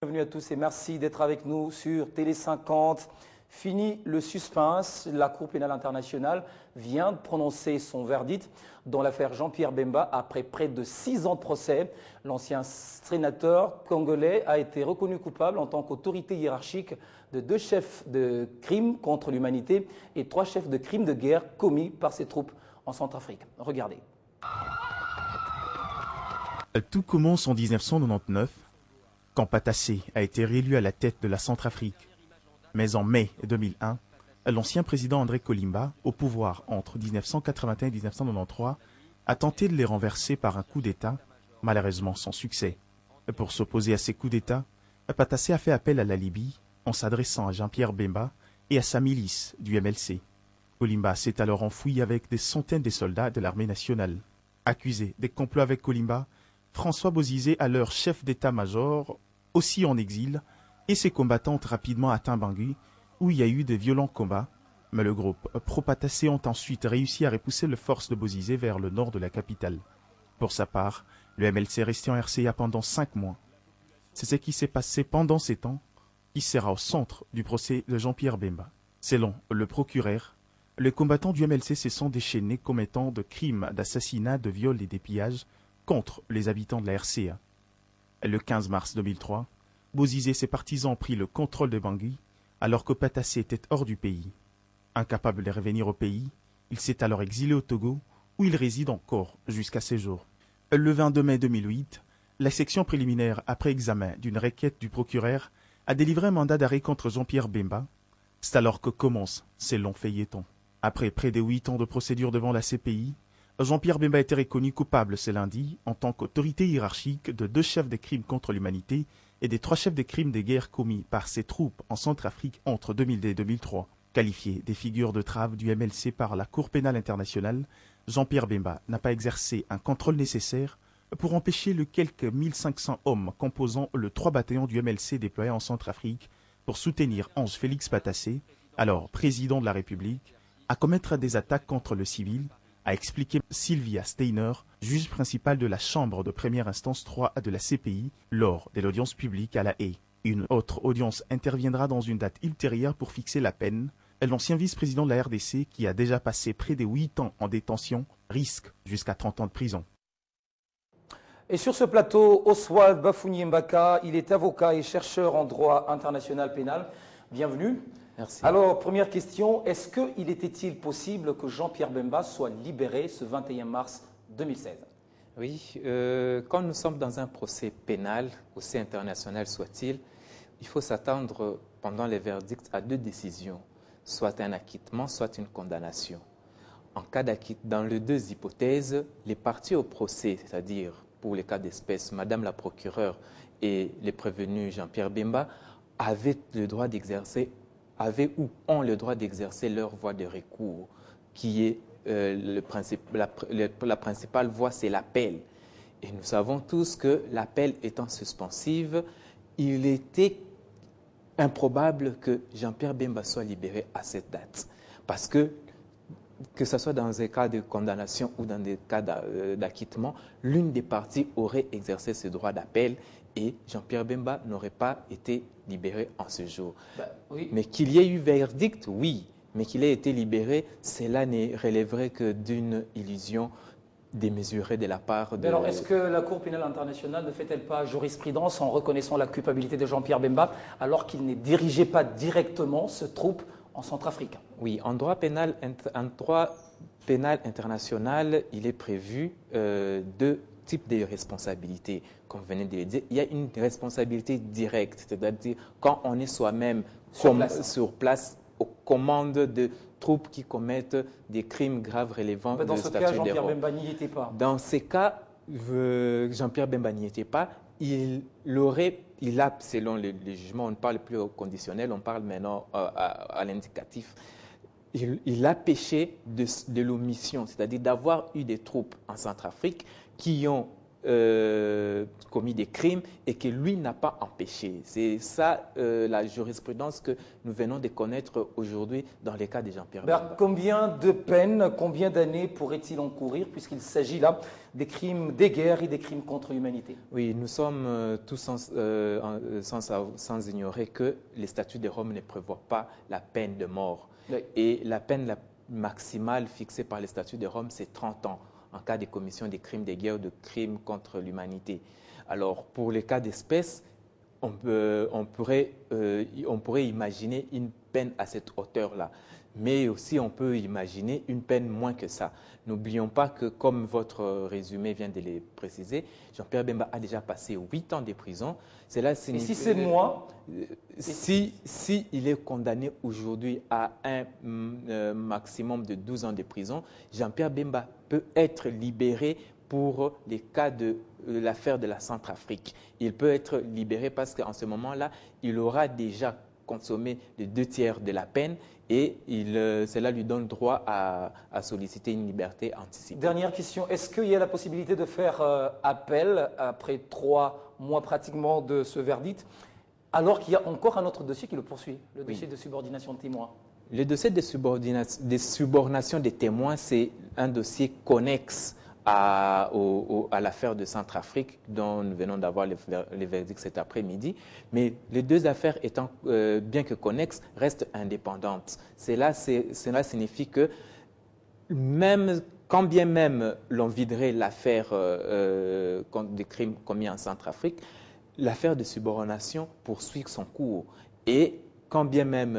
Bienvenue à tous et merci d'être avec nous sur Télé 50. Fini le suspense, la Cour pénale internationale vient de prononcer son verdict dans l'affaire Jean-Pierre Bemba après près de 6 ans de procès. L'ancien sénateur congolais a été reconnu coupable en tant qu'autorité hiérarchique de 2 chefs de crimes contre l'humanité et 3 chefs de crimes de guerre commis par ses troupes en Centrafrique. Regardez. Tout commence en 1999, quand Patassé a été réélu à la tête de la Centrafrique. Mais en mai 2001, l'ancien président André Kolimba, au pouvoir entre 1981 et 1993, a tenté de les renverser par un coup d'État, malheureusement sans succès. Pour s'opposer à ces coups d'État, Patassé a fait appel à la Libye en s'adressant à Jean-Pierre Bemba et à sa milice du MLC. Kolimba s'est alors enfoui avec des centaines de soldats de l'armée nationale. Accusé des complots avec Kolimba, François Bozizé, alors chef d'état-major, aussi en exil, et ses combattants ont rapidement atteint Bangui, où il y a eu de violents combats, mais le groupe pro-Patassé ont ensuite réussi à repousser les forces de Bozizé vers le nord de la capitale. Pour sa part, le MLC est resté en RCA pendant 5 mois. C'est ce qui s'est passé pendant ces temps qui sera au centre du procès de Jean-Pierre Bemba. Selon le procureur, les combattants du MLC se sont déchaînés commettant de crimes d'assassinat, de viol et de pillages contre les habitants de la RCA. Le 15 mars 2003, Bozizé et ses partisans ont pris le contrôle de Bangui alors que Patassé était hors du pays. Incapable de revenir au pays, il s'est alors exilé au Togo où il réside encore jusqu'à ces jours. Le 22 mai 2008, la section préliminaire, après examen d'une requête du procureur, a délivré un mandat d'arrêt contre Jean-Pierre Bemba. C'est alors que commence ces longs feuilletons. Après près de 8 ans de procédure devant la CPI, Jean-Pierre Bemba a été reconnu coupable ce lundi en tant qu'autorité hiérarchique de 2 chefs de crimes contre l'humanité et des 3 chefs de crimes de guerre commis par ses troupes en Centrafrique entre 2002 et 2003. Qualifié des figures de trave du MLC par la Cour pénale internationale, Jean-Pierre Bemba n'a pas exercé un contrôle nécessaire pour empêcher les quelques 1500 hommes composant le 3 bataillons du MLC déployés en Centrafrique pour soutenir Ange Félix Patassé, alors président de la République, à commettre des attaques contre le civil, a expliqué Sylvia Steiner, juge principale de la Chambre de première instance 3 de la CPI, lors de l'audience publique à La Haye. Une autre audience interviendra dans une date ultérieure pour fixer la peine. L'ancien vice-président de la RDC, qui a déjà passé près de 8 ans en détention, risque jusqu'à 30 ans de prison. Et sur ce plateau, Oswald Bafouni-Mbaka, il est avocat et chercheur en droit international pénal. Bienvenue. Merci. Alors, première question, est-ce qu'il était-il possible que Jean-Pierre Bemba soit libéré ce 21 mars 2016? Oui, quand nous sommes dans un procès pénal, aussi international soit-il, il faut s'attendre pendant les verdicts à 2 décisions, soit un acquittement, soit une condamnation. En cas d'acquittement, dans les 2 hypothèses, les parties au procès, c'est-à-dire pour les cas d'espèce, Madame la procureure et les prévenus Jean-Pierre Bemba, avaient le droit d'exercer ou ont le droit d'exercer leur voie de recours, qui est la principale voie, c'est l'appel. Et nous savons tous que l'appel étant suspensive, il était improbable que Jean-Pierre Bemba soit libéré à cette date. Parce que ce soit dans des cas de condamnation ou dans des cas d'acquittement, l'une des parties aurait exercé ce droit d'appel et Jean-Pierre Bemba n'aurait pas été libéré en ce jour. Oui. Mais qu'il y ait eu verdict, oui. Mais qu'il ait été libéré, cela ne relèverait que d'une illusion démesurée de la part de... Mais alors, est-ce que la Cour pénale internationale ne fait-elle pas jurisprudence en reconnaissant la culpabilité de Jean-Pierre Bemba alors qu'il ne dirigeait pas directement ce troupe en Centrafrique? Oui, en droit pénal international, il est prévu 2 types de responsabilités, comme vous venez de le dire. Il y a une responsabilité directe, c'est-à-dire quand on est soi-même sur place aux commandes de troupes qui commettent des crimes graves relevant de statut d'héros. Dans ce cas, Jean-Pierre Bemba n'y était pas. Dans ces cas, Jean-Pierre Bemba n'y était pas. Il a, selon les jugements, on ne parle plus au conditionnel, on parle maintenant à l'indicatif. Il a péché de l'omission, c'est-à-dire d'avoir eu des troupes en Centrafrique qui ont commis des crimes et que lui n'a pas empêché. C'est ça la jurisprudence que nous venons de connaître aujourd'hui dans les cas de Jean-Pierre Bemba. Combien de peines, combien d'années pourrait-il encourir puisqu'il s'agit là des crimes de guerre et des crimes contre l'humanité? Oui, nous sommes tous sans ignorer que les statuts de Rome ne prévoient pas la peine de mort. Oui. Et la peine maximale fixée par les statuts de Rome, c'est 30 ans. En cas de commission des crimes de guerre ou de crimes contre l'humanité. Alors, pour les cas d'espèce, on pourrait imaginer une peine à cette hauteur-là. Mais aussi, on peut imaginer une peine moins que ça. N'oublions pas que, comme votre résumé vient de le préciser, Jean-Pierre Bemba a déjà passé 8 ans de prison. Cela signifie, et si c'est moi si il est condamné aujourd'hui à un maximum de 12 ans de prison, Jean-Pierre Bemba peut être libéré pour les cas de l'affaire de la Centrafrique. Il peut être libéré parce qu'en ce moment-là, il aura déjà consommé les 2/3 de la peine et cela lui donne droit à solliciter une liberté anticipée. Dernière question, est-ce qu'il y a la possibilité de faire appel après 3 mois pratiquement de ce verdict, alors qu'il y a encore un autre dossier qui le poursuit, le dossier de subordination de témoins? Le dossier de subornation des témoins, c'est un dossier connexe à l'affaire de Centrafrique dont nous venons d'avoir les verdicts cet après-midi. Mais les deux affaires étant, bien que connexes, restent indépendantes. Cela signifie que quand bien même l'on viderait l'affaire des crimes commis en Centrafrique, l'affaire de subordination poursuit son cours. Et quand bien même,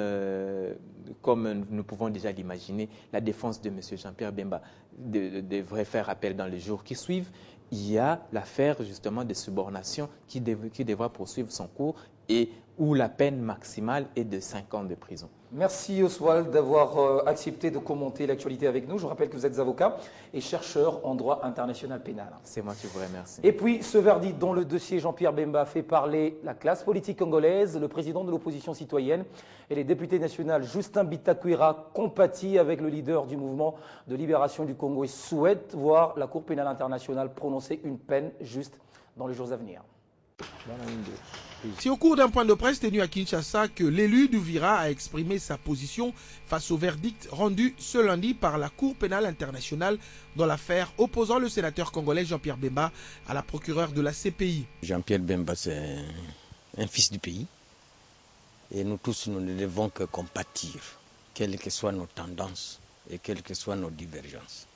comme nous pouvons déjà l'imaginer, la défense de M. Jean-Pierre Bemba devrait faire appel dans les jours qui suivent, il y a l'affaire justement de subordination qui devra poursuivre son cours et où la peine maximale est de 5 ans de prison. Merci Oswald d'avoir accepté de commenter l'actualité avec nous. Je rappelle que vous êtes avocat et chercheur en droit international pénal. C'est moi qui vous remercie. Et puis ce verdict dont le dossier Jean-Pierre Bemba fait parler la classe politique congolaise, le président de l'opposition citoyenne et les députés nationaux Justin Bitakwira compatit avec le leader du mouvement de libération du Congo et souhaite voir la Cour pénale internationale prononcer une peine juste dans les jours à venir. C'est au cours d'un point de presse tenu à Kinshasa que l'élu d'Uvira a exprimé sa position face au verdict rendu ce lundi par la Cour pénale internationale dans l'affaire opposant le sénateur congolais Jean-Pierre Bemba à la procureure de la CPI. Jean-Pierre Bemba, c'est un fils du pays et nous tous, nous ne devons que compatir, quelles que soient nos tendances et quelles que soient nos divergences.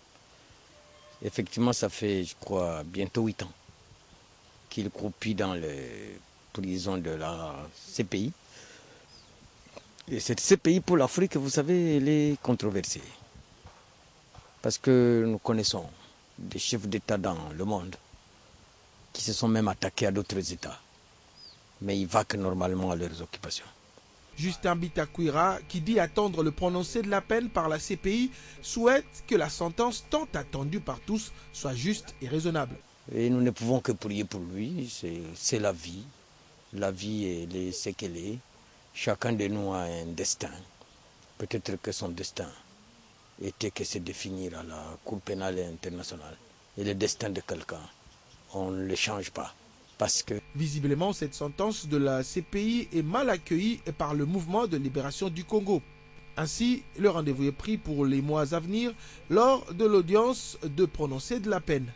Effectivement, ça fait, je crois, bientôt 8 ans qu'il croupit dans les prisons de la CPI. Et cette CPI pour l'Afrique, vous savez, elle est controversée. Parce que nous connaissons des chefs d'État dans le monde qui se sont même attaqués à d'autres États. Mais ils vaquent normalement à leurs occupations. Justin Bitakwira, qui dit attendre le prononcé de la peine par la CPI, souhaite que la sentence tant attendue par tous soit juste et raisonnable. Et nous ne pouvons que prier pour lui, c'est la vie. La vie, elle est ce qu'elle est. Chacun de nous a un destin. Peut-être que son destin était que se définir à la Cour pénale internationale. Et le destin de quelqu'un, on ne le change pas. Parce que... Visiblement, cette sentence de la CPI est mal accueillie par le mouvement de libération du Congo. Ainsi, le rendez-vous est pris pour les mois à venir lors de l'audience de prononcé de la peine.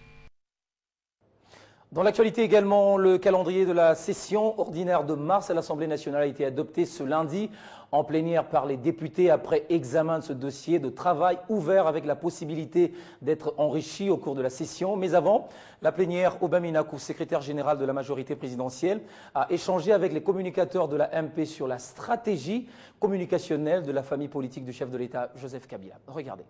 Dans l'actualité également, le calendrier de la session ordinaire de mars à l'Assemblée nationale a été adopté ce lundi en plénière par les députés après examen de ce dossier de travail ouvert avec la possibilité d'être enrichi au cours de la session. Mais avant, la plénière, Obaminakou, secrétaire général de la majorité présidentielle, a échangé avec les communicateurs de la MP sur la stratégie communicationnelle de la famille politique du chef de l'État, Joseph Kabila. Regardez.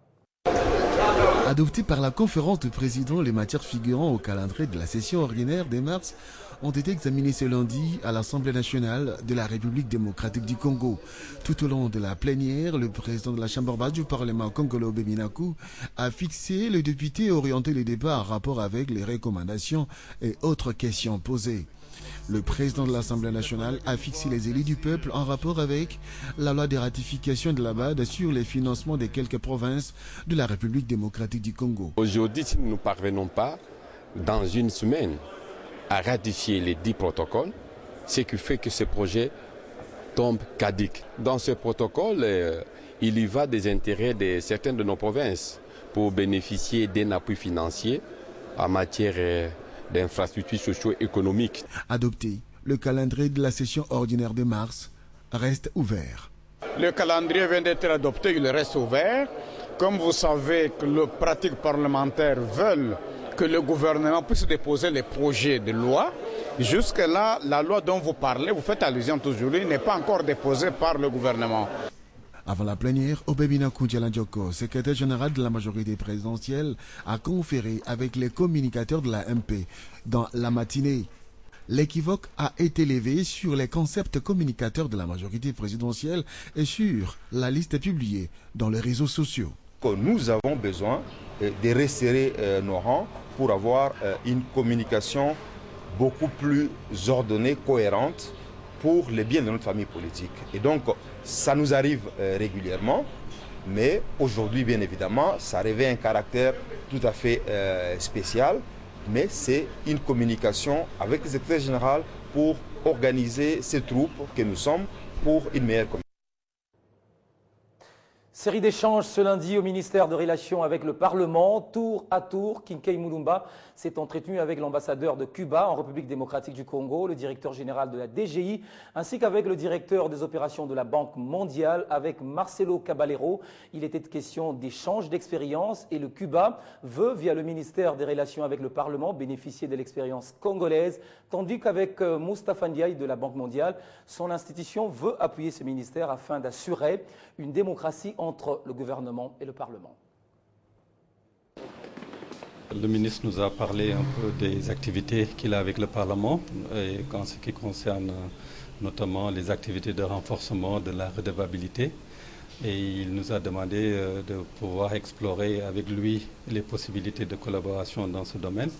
Adoptées par la conférence de présidents, les matières figurant au calendrier de la session ordinaire des mars ont été examinées ce lundi à l'Assemblée nationale de la République démocratique du Congo. Tout au long de la plénière, le président de la Chambre basse du Parlement congolais Obaminakou a fixé les députés et orienté les débats en rapport avec les recommandations et autres questions posées. Le président de l'Assemblée nationale a fixé les élus du peuple en rapport avec la loi de ratification de la BAD sur les financements de quelques provinces de la République démocratique du Congo. Aujourd'hui, si nous ne parvenons pas dans une semaine, à ratifier les 10 protocoles, ce qui fait que ce projet tombe caduc. Dans ce protocole, il y va des intérêts de certaines de nos provinces pour bénéficier d'un appui financier en matière d'infrastructures socio-économiques. Adopté, le calendrier de la session ordinaire de mars reste ouvert. Le calendrier vient d'être adopté, il reste ouvert. Comme vous savez que les pratiques parlementaires veulent que le gouvernement puisse déposer les projets de loi. Jusque-là, la loi dont vous parlez, vous faites allusion toujours, n'est pas encore déposée par le gouvernement. Avant la plénière, Obebina Koudjalandjoko, secrétaire général de la majorité présidentielle, a conféré avec les communicateurs de la MP dans la matinée. L'équivoque a été levé sur les concepts communicateurs de la majorité présidentielle et sur la liste publiée dans les réseaux sociaux. Nous avons besoin de resserrer nos rangs pour avoir une communication beaucoup plus ordonnée, cohérente pour le bien de notre famille politique. Et donc, ça nous arrive régulièrement, mais aujourd'hui, bien évidemment, ça revêt un caractère tout à fait spécial. Mais c'est une communication avec le secrétaire général pour organiser ces troupes que nous sommes pour une meilleure communication. Série d'échanges ce lundi au ministère de Relations avec le Parlement. Tour à tour, Kinkei Mulumba s'est entretenu avec l'ambassadeur de Cuba en République démocratique du Congo, le directeur général de la DGI, ainsi qu'avec le directeur des opérations de la Banque mondiale, avec Marcelo Caballero. Il était question d'échanges d'expériences et le Cuba veut, via le ministère des Relations avec le Parlement, bénéficier de l'expérience congolaise, tandis qu'avec Moustapha Ndiaye de la Banque mondiale, son institution veut appuyer ce ministère afin d'assurer une démocratie entre le gouvernement et le Parlement. Le ministre nous a parlé un peu des activités qu'il a avec le Parlement et en ce qui concerne notamment les activités de renforcement de la redevabilité. Et il nous a demandé de pouvoir explorer avec lui les possibilités de collaboration dans ce domaine.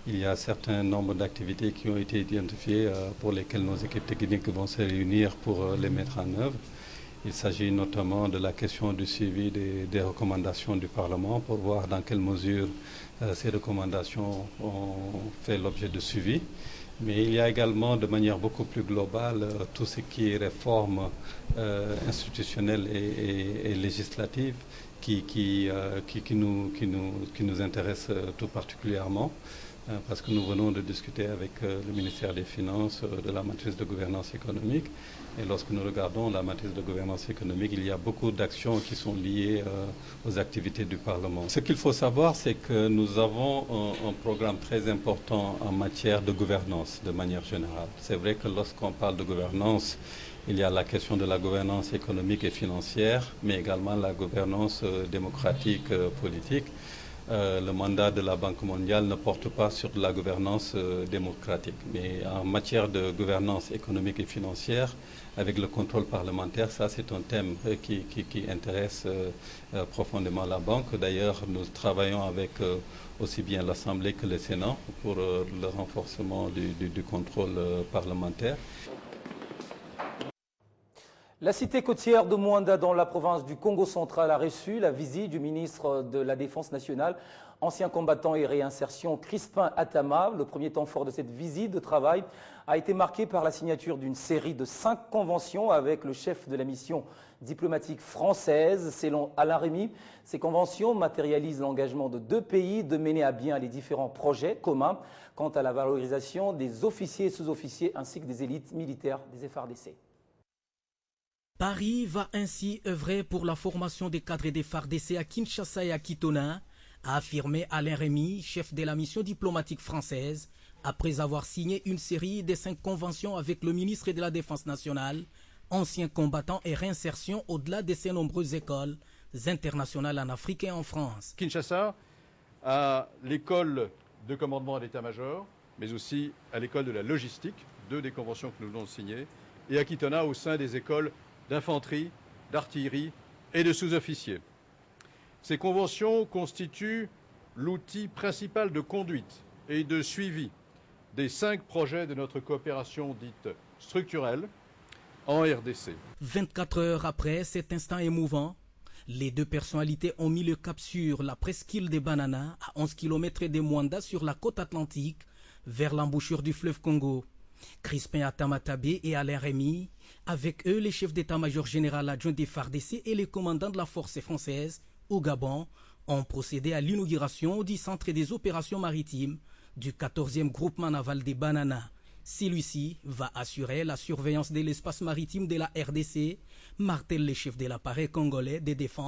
Il y a un certain nombre d'activités qui ont été identifiées pour lesquelles nos équipes techniques vont se réunir pour les mettre en œuvre. Il s'agit notamment de la question du suivi des recommandations du Parlement pour voir dans quelle mesure ces recommandations ont fait l'objet de suivi. Mais il y a également de manière beaucoup plus globale tout ce qui est réforme institutionnelle et législative qui nous intéresse tout particulièrement. Parce que nous venons de discuter avec le ministère des Finances de la matrice de gouvernance économique. Et lorsque nous regardons la matrice de gouvernance économique, il y a beaucoup d'actions qui sont liées aux activités du Parlement. Ce qu'il faut savoir, c'est que nous avons un programme très important en matière de gouvernance, de manière générale. C'est vrai que lorsqu'on parle de gouvernance, il y a la question de la gouvernance économique et financière, mais également la gouvernance démocratique politique. Le mandat de la Banque mondiale ne porte pas sur la gouvernance démocratique. Mais en matière de gouvernance économique et financière, avec le contrôle parlementaire, ça c'est un thème qui intéresse profondément la Banque. D'ailleurs, nous travaillons avec aussi bien l'Assemblée que le Sénat pour le renforcement du contrôle parlementaire. La cité côtière de Moanda, dans la province du Congo central, a reçu la visite du ministre de la Défense nationale, ancien combattant et réinsertion Crispin Atama. Le premier temps fort de cette visite de travail a été marqué par la signature d'une série de 5 conventions avec le chef de la mission diplomatique française. Selon Alain Rémy, ces conventions matérialisent l'engagement de 2 pays de mener à bien les différents projets communs quant à la valorisation des officiers et sous-officiers ainsi que des élites militaires des FARDC. Paris va ainsi œuvrer pour la formation des cadres des FARDC à Kinshasa et à Kitona, a affirmé Alain Rémy, chef de la mission diplomatique française, après avoir signé une série de 5 conventions avec le ministre de la Défense nationale, ancien combattant et réinsertion au-delà de ses nombreuses écoles internationales en Afrique et en France. Kinshasa à l'école de commandement à l'état-major, mais aussi à l'école de la logistique, 2 des conventions que nous venons de signer, et à Kitona au sein des écoles d'infanterie, d'artillerie et de sous-officiers. Ces conventions constituent l'outil principal de conduite et de suivi des 5 projets de notre coopération dite structurelle en RDC. 24 heures après cet instant émouvant, Les deux personnalités ont mis le cap sur la presqu'île des Bananas, à 11 km de Mwanda sur la côte atlantique, vers l'embouchure du fleuve Congo. Crispin Atamatabé et Alain Rémy, avec eux les chefs d'état-major général adjoint des FARDC et les commandants de la force française au Gabon, ont procédé à l'inauguration du centre des opérations maritimes du 14e groupement naval des Bananas. Celui-ci va assurer la surveillance de l'espace maritime de la RDC, martèle les chefs de l'appareil congolais de défense.